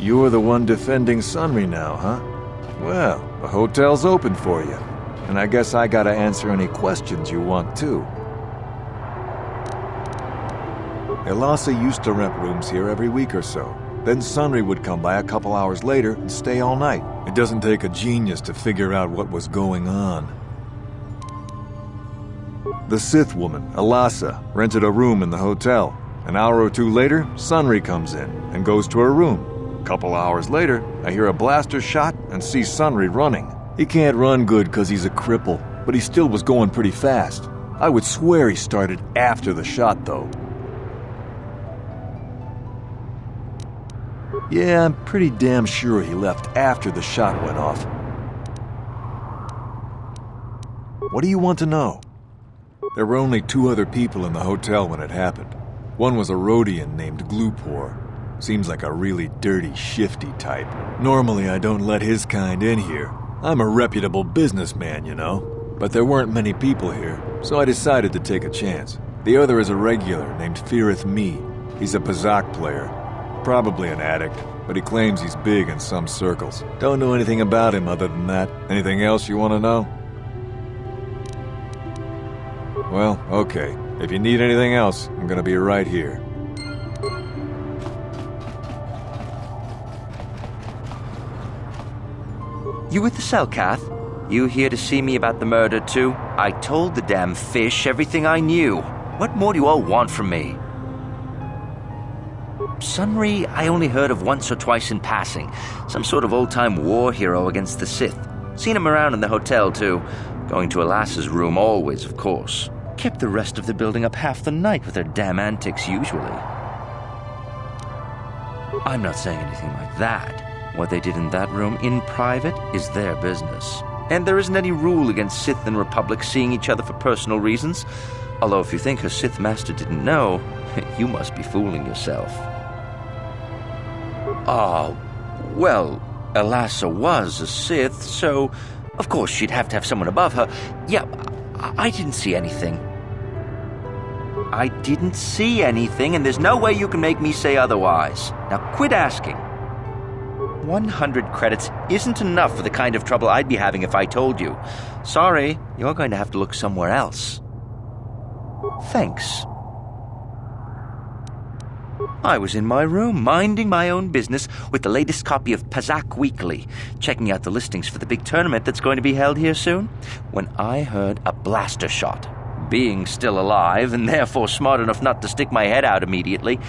You're the one defending Sunry now, huh? Well, the hotel's open for you. And I guess I gotta answer any questions you want too. Elasa used to rent rooms here every week or so. Then Sunry would come by a couple hours later and stay all night. It doesn't take a genius to figure out what was going on. The Sith woman, Elasa, rented a room in the hotel. An hour or two later, Sunry comes in and goes to her room. A couple hours later, I hear a blaster shot and see Sunry running. He can't run good because he's a cripple, but he still was going pretty fast. I would swear he started after the shot, though. Yeah, I'm pretty damn sure he left after the shot went off. What do you want to know? There were only 2 other people in the hotel when it happened. One was a Rhodian named KotOR. Seems like a really dirty, shifty type. Normally I don't let his kind in here. I'm a reputable businessman, you know. But there weren't many people here, so I decided to take a chance. The other is a regular named Feareth Me. He's a Pazak player. Probably an addict, but he claims he's big in some circles. Don't know anything about him other than that. Anything else you want to know? Well, okay. If you need anything else, I'm gonna be right here. You with the cell, Kath? You here to see me about the murder, too? I told the damn fish everything I knew. What more do you all want from me? Sunry, I only heard of once or twice in passing. Some sort of old-time war hero against the Sith. Seen him around in the hotel, too. Going to Elasa's room always, of course. Kept the rest of the building up half the night with their damn antics usually. I'm not saying anything like that. What they did in that room in private is their business. And there isn't any rule against Sith and Republic seeing each other for personal reasons. Although if you think her Sith master didn't know, you must be fooling yourself. Oh, well, Elasa was a Sith, so of course she'd have to have someone above her. Yeah, I didn't see anything. I didn't see anything, and there's no way you can make me say otherwise. Now quit asking. 100 credits isn't enough for the kind of trouble I'd be having if I told you. Sorry, you're going to have to look somewhere else. Thanks. I was in my room, minding my own business with the latest copy of Pazak Weekly, checking out the listings for the big tournament that's going to be held here soon, when I heard a blaster shot. Being still alive, and therefore smart enough not to stick my head out immediately,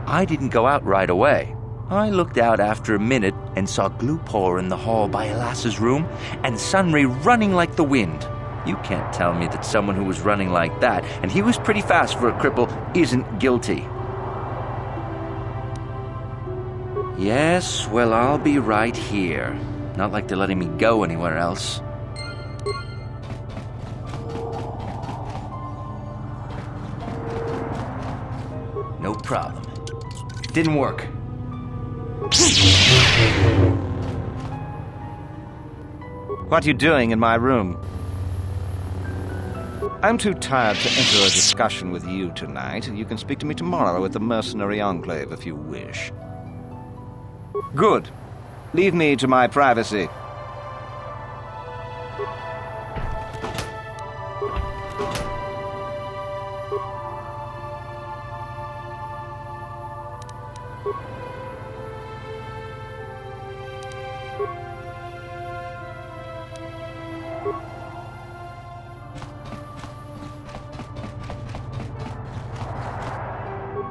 I didn't go out right away. I looked out after a minute and saw KotOR in the hall by Elasa's room, and Sunry running like the wind. You can't tell me that someone who was running like that, and he was pretty fast for a cripple, isn't guilty. Yes, well, I'll be right here. Not like they're letting me go anywhere else. No problem. Didn't work. What are you doing in my room? I'm too tired to enter a discussion with you tonight. You can speak to me tomorrow at the Mercenary Enclave if you wish. Good. Leave me to my privacy.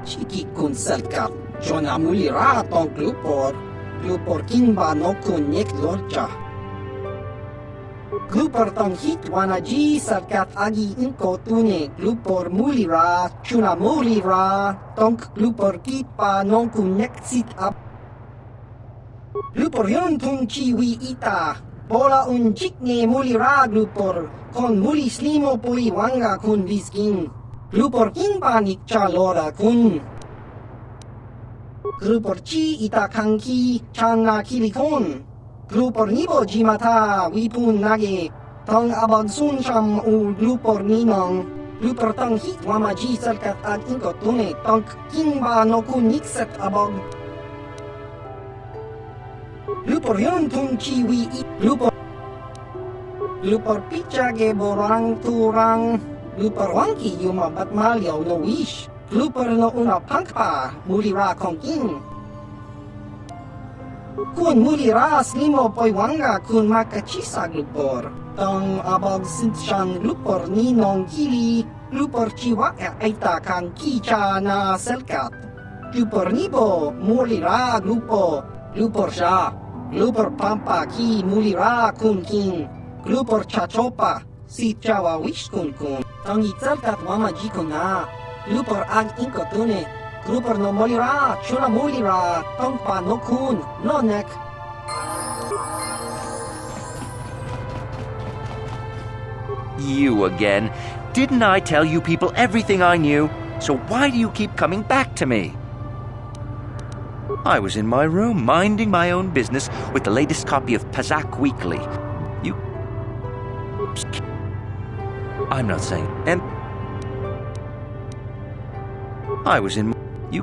Chiki kun salkat, Jona mulira ton glupor kinba no kun nek lorcha. Glupor ton hit wanaji salkat agi inko tune, glupor mulira, chuna mulira, tonk glupor kitpa non kun nek sit up. Glupor yon tung chiwi ita, bola un chikne mulira glupor, kon muli slimo pui wanga kun viskin. Glupor kinpa nik chalora kun. Glupor chi ita kanki chana kilikon. Glupor nibo jimata wipun nage. Tong abag sun cham u glupor ninong. Glupor tong hit wamaji salkat ad inkot tune. Tong kinba no kun nikset abag. Lupor yun tun kiwi lupor pichage borang turang lupor wangki yuma batmalyo no wish lupor no una pangpa mulira kongking kun mulira slimo poi wanga kun makachisa lupor tong abog sinchang lupor ninong kili lupor chiwa aita kang kicha na selkat lupor nibo mulira lupor sha lupor pampa ki mulira kun king lupor chachopa si chawa wish kun tong itselkat wama jiko na lupor ag inko tune lupor no mulira chuna mulira tong pa no kun no nek. You again. Didn't I tell you people everything I knew? So why do you keep coming back to me? I was in my room, minding my own business with the latest copy of Pazak Weekly. I'm not saying... And... I was in... You...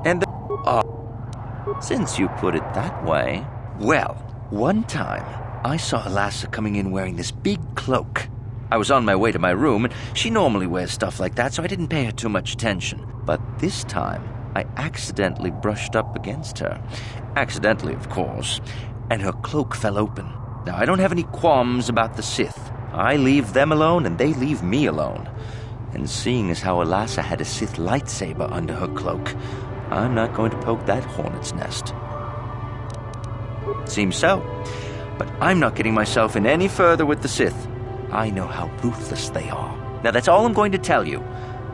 And the... Since you put it that way... Well, one time, I saw Elassa coming in wearing this big cloak. I was on my way to my room, and she normally wears stuff like that, so I didn't pay her too much attention. But this time, I accidentally brushed up against her. Accidentally, of course. And her cloak fell open. Now, I don't have any qualms about the Sith. I leave them alone, and they leave me alone. And seeing as how Elassa had a Sith lightsaber under her cloak, I'm not going to poke that hornet's nest. Seems so. But I'm not getting myself in any further with the Sith. I know how ruthless they are. Now, that's all I'm going to tell you.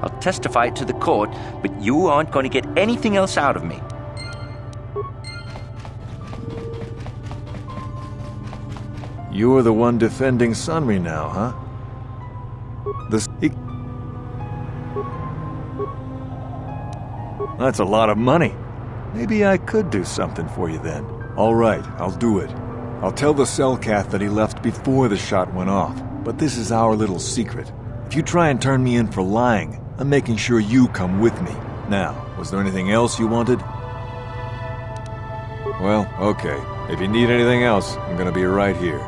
I'll testify it to the court, but you aren't going to get anything else out of me. You're the one defending Sunry now, huh? That's a lot of money. Maybe I could do something for you then. All right, I'll do it. I'll tell the Cellcath that he left before the shot went off. But this is our little secret. If you try and turn me in for lying, I'm making sure you come with me. Now, was there anything else you wanted? Well, okay. If you need anything else, I'm gonna be right here.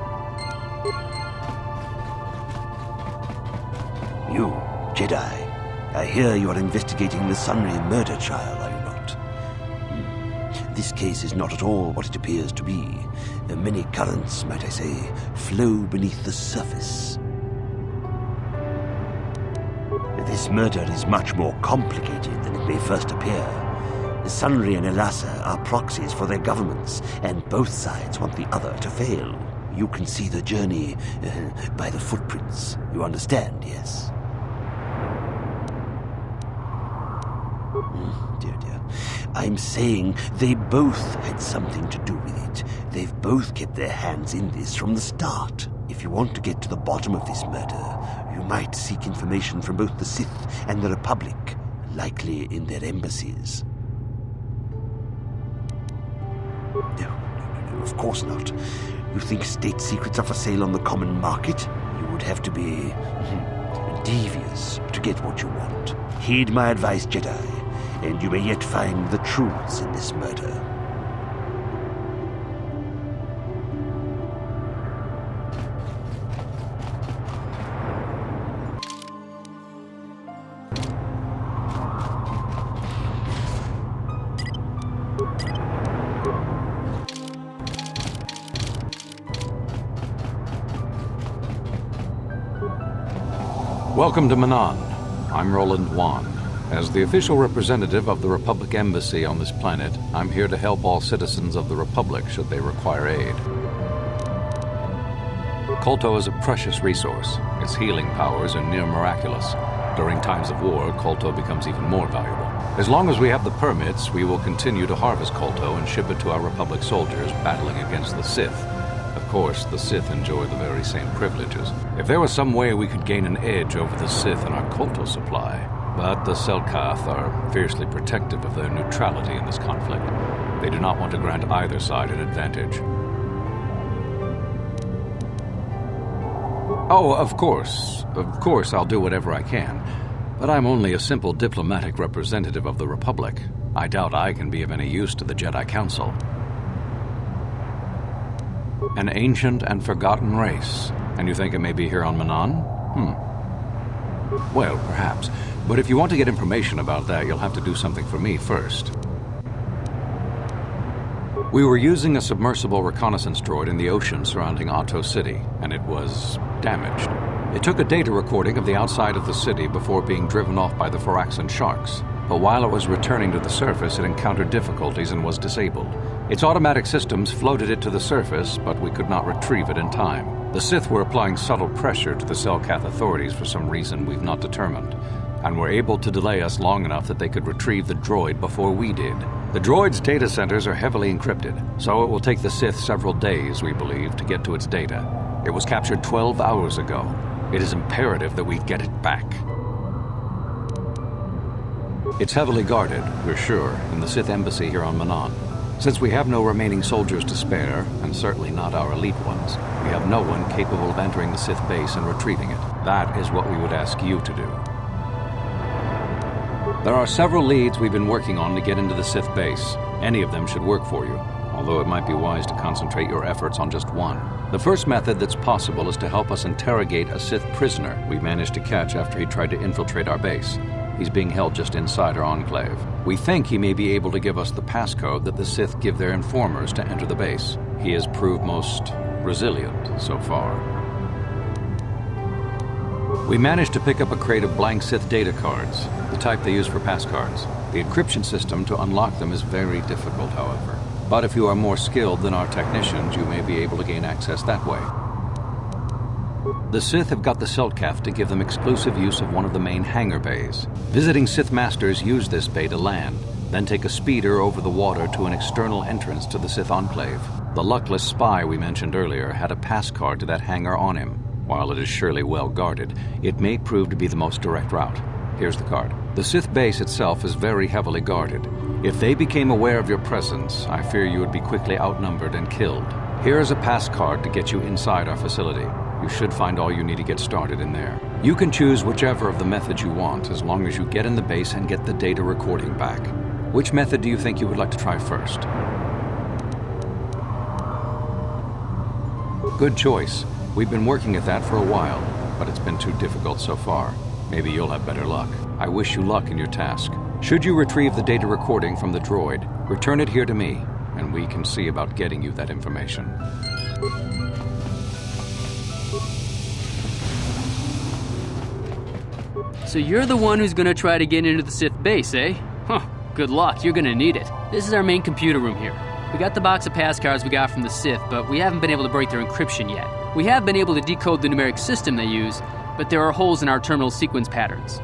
You, Jedi. I hear you are investigating the Sunry murder trial, are you not? This case is not at all what it appears to be. Many currents, might I say, flow beneath the surface. This murder is much more complicated than it may first appear. Sunry and Elassa are proxies for their governments, and both sides want the other to fail. You can see the journey by the footprints. You understand, yes? Dear. I'm saying they both had something to do with it. They've both kept their hands in this from the start. If you want to get to the bottom of this murder, you might seek information from both the Sith and the Republic, likely in their embassies. No, of course not. You think state secrets are for sale on the common market? You would have to be devious to get what you want. Heed my advice, Jedi, and you may yet find the truths in this murder. Welcome to Manan. I'm Roland Wan. As the official representative of the Republic Embassy on this planet, I'm here to help all citizens of the Republic should they require aid. KotOR is a precious resource. Its healing powers are near miraculous. During times of war, KotOR becomes even more valuable. As long as we have the permits, we will continue to harvest KotOR and ship it to our Republic soldiers battling against the Sith. Of course, the Sith enjoy the very same privileges. If there was some way we could gain an edge over the Sith in our KotOR supply, but the Cellcath are fiercely protective of their neutrality in this conflict. They do not want to grant either side an advantage. Oh, of course I'll do whatever I can, but I'm only a simple diplomatic representative of the Republic. I doubt I can be of any use to the Jedi Council. An ancient and forgotten race. And you think it may be here on Manan? Well, perhaps. But if you want to get information about that, you'll have to do something for me first. We were using a submersible reconnaissance droid in the ocean surrounding Otto City, and it was damaged. It took a data recording of the outside of the city before being driven off by the Phoraxan sharks. But while it was returning to the surface, it encountered difficulties and was disabled. Its automatic systems floated it to the surface, but we could not retrieve it in time. The Sith were applying subtle pressure to the Selkath authorities for some reason we've not determined, and were able to delay us long enough that they could retrieve the droid before we did. The droid's data centers are heavily encrypted, so it will take the Sith several days, we believe, to get to its data. It was captured 12 hours ago. It is imperative that we get it back. It's heavily guarded, we're sure, in the Sith embassy here on Manan. Since we have no remaining soldiers to spare, and certainly not our elite ones, we have no one capable of entering the Sith base and retrieving it. That is what we would ask you to do. There are several leads we've been working on to get into the Sith base. Any of them should work for you, although it might be wise to concentrate your efforts on just one. The first method that's possible is to help us interrogate a Sith prisoner we managed to catch after he tried to infiltrate our base. He's being held just inside our enclave. We think he may be able to give us the passcode that the Sith give their informers to enter the base. He has proved most resilient so far. We managed to pick up a crate of blank Sith data cards, the type they use for passcards. The encryption system to unlock them is very difficult, however. But if you are more skilled than our technicians, you may be able to gain access that way. The Sith have got the Selkath to give them exclusive use of one of the main hangar bays. Visiting Sith Masters use this bay to land, then take a speeder over the water to an external entrance to the Sith Enclave. The luckless spy we mentioned earlier had a pass card to that hangar on him. While it is surely well guarded, it may prove to be the most direct route. Here's the card. The Sith base itself is very heavily guarded. If they became aware of your presence, I fear you would be quickly outnumbered and killed. Here is a pass card to get you inside our facility. You should find all you need to get started in there. You can choose whichever of the methods you want, as long as you get in the base and get the data recording back. Which method do you think you would like to try first? Good choice. We've been working at that for a while, but it's been too difficult so far. Maybe you'll have better luck. I wish you luck in your task. Should you retrieve the data recording from the droid, return it here to me, and we can see about getting you that information. So you're the one who's gonna try to get into the Sith base, eh? Huh, good luck, you're gonna need it. This is our main computer room here. We got the box of pass cards we got from the Sith, but we haven't been able to break their encryption yet. We have been able to decode the numeric system they use, but there are holes in our terminal sequence patterns.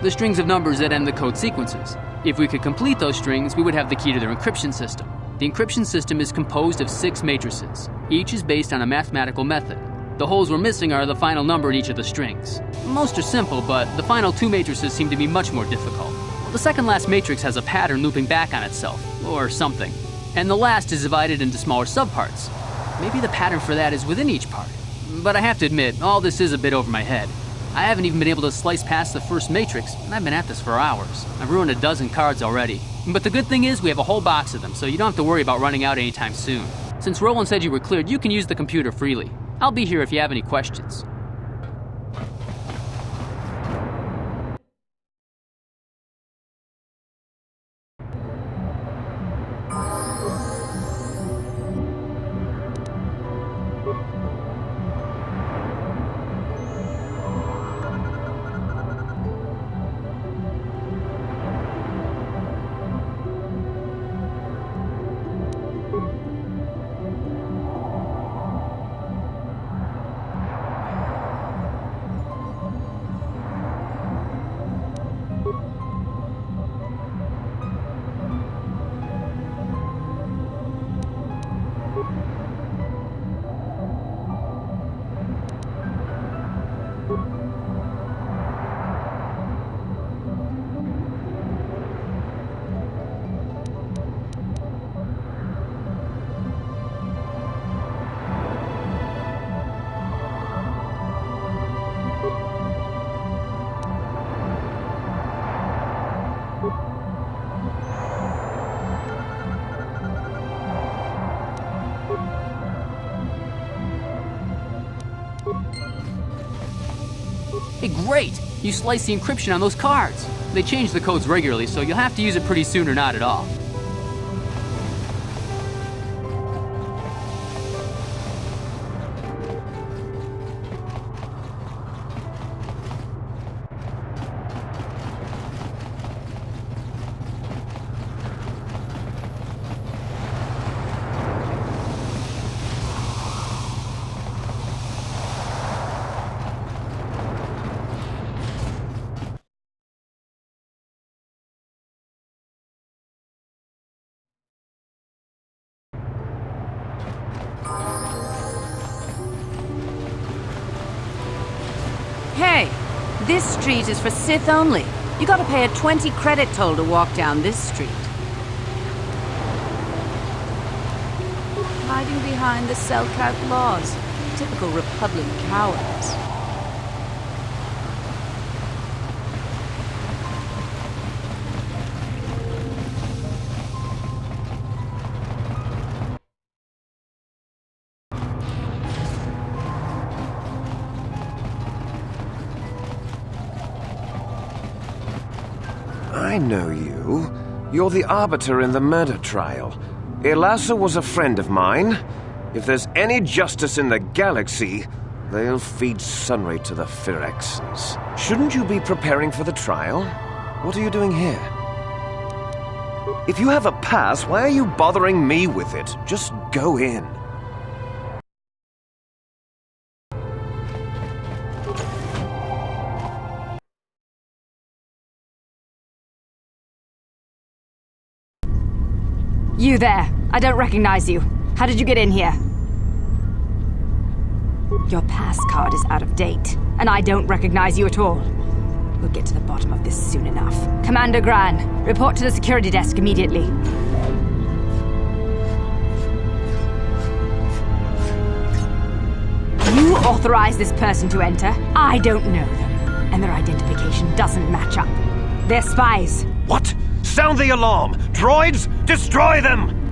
The strings of numbers that end the code sequences. If we could complete those strings, we would have the key to their encryption system. The encryption system is composed of 6 matrices. Each is based on a mathematical method. The holes we're missing are the final number in each of the strings. Most are simple, but the final 2 matrices seem to be much more difficult. The second last matrix has a pattern looping back on itself, or something. And the last is divided into smaller subparts. Maybe the pattern for that is within each part. But I have to admit, all this is a bit over my head. I haven't even been able to slice past the first matrix, and I've been at this for hours. I've ruined a dozen cards already. But the good thing is we have a whole box of them, so you don't have to worry about running out anytime soon. Since Roland said you were cleared, you can use the computer freely. I'll be here if you have any questions. Hey, great! You slice the encryption on those cards. They change the codes regularly, so you'll have to use it pretty soon or not at all. Hey, this street is for Sith only. You gotta pay a 20 credit toll to walk down this street. Hiding behind the Selkout laws. Typical Republic cowards. I know you. You're the arbiter in the murder trial. Ilasa was a friend of mine. If there's any justice in the galaxy, they'll feed Sunry to the Phyrexians. Shouldn't you be preparing for the trial? What are you doing here? If you have a pass, why are you bothering me with it? Just go in. You there! I don't recognize you. How did you get in here? Your pass card is out of date, and I don't recognize you at all. We'll get to the bottom of this soon enough. Commander Gran, report to the security desk immediately. You authorized this person to enter. I don't know them, and their identification doesn't match up. They're spies. What? Sound the alarm! Droids, destroy them!